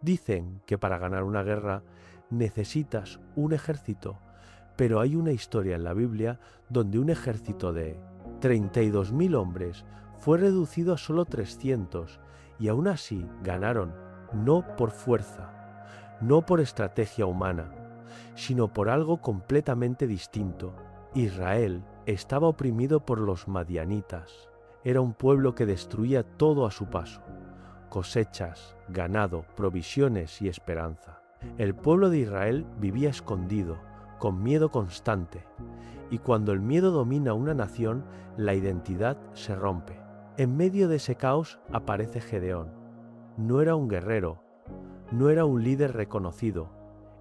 Dicen que para ganar una guerra necesitas un ejército, pero hay una historia en la Biblia donde un ejército de 32.000 hombres fue reducido a solo 300 y aún así ganaron, no por fuerza, no por estrategia humana, sino por algo completamente distinto. Israel estaba oprimido por los madianitas. Era un pueblo que destruía todo a su paso: cosechas, ganado, provisiones y esperanza. El pueblo de Israel vivía escondido, con miedo constante, y cuando el miedo domina una nación, la identidad se rompe. En medio de ese caos aparece Gedeón. No era un guerrero, no era un líder reconocido,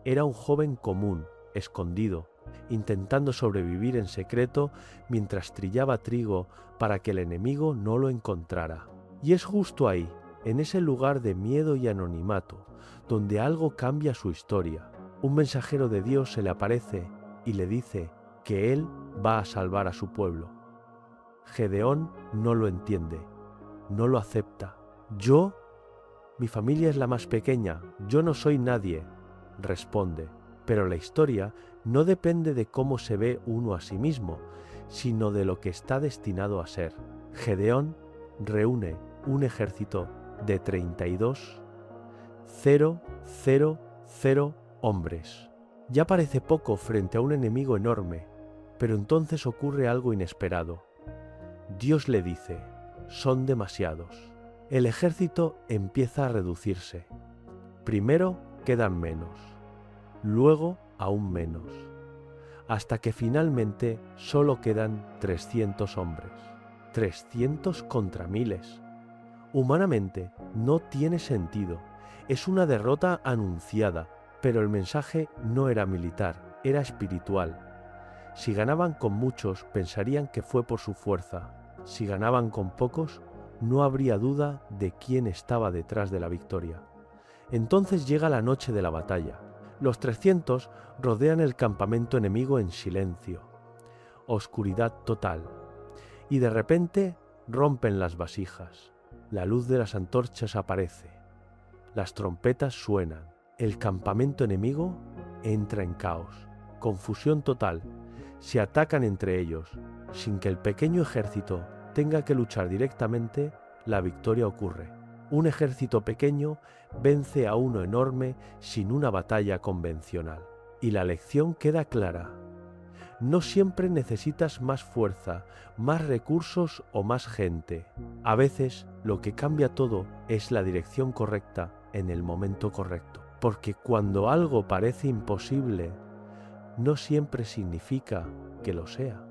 era un joven común, escondido, intentando sobrevivir en secreto mientras trillaba trigo para que el enemigo no lo encontrara. Y es justo ahí, en ese lugar de miedo y anonimato, donde algo cambia su historia. Un mensajero de Dios se le aparece y le dice que él va a salvar a su pueblo. Gedeón no lo entiende, no lo acepta. Mi familia es la más pequeña, yo no soy nadie, responde. Pero la historia no depende de cómo se ve uno a sí mismo, sino de lo que está destinado a ser. Gedeón reúne un ejército de 32.000 hombres. Ya parece poco frente a un enemigo enorme, pero entonces ocurre algo inesperado. Dios le dice: son demasiados. El ejército empieza a reducirse. Primero quedan menos, luego aún menos, hasta que finalmente solo quedan 300 hombres. 300 contra miles. Humanamente no tiene sentido. Es una derrota anunciada, pero el mensaje no era militar, era espiritual. Si ganaban con muchos, pensarían que fue por su fuerza. Si ganaban con pocos, no habría duda de quién estaba detrás de la victoria. Entonces llega la noche de la batalla. Los 300 rodean el campamento enemigo en silencio. Oscuridad total. Y de repente rompen las vasijas. La luz de las antorchas aparece. Las trompetas suenan. El campamento enemigo entra en caos. Confusión total. Se atacan entre ellos. Sin que el pequeño ejército tenga que luchar directamente, la victoria ocurre. Un ejército pequeño vence a uno enorme sin una batalla convencional. Y la lección queda clara. No siempre necesitas más fuerza, más recursos o más gente. A veces lo que cambia todo es la dirección correcta en el momento correcto. Porque cuando algo parece imposible, no siempre significa que lo sea.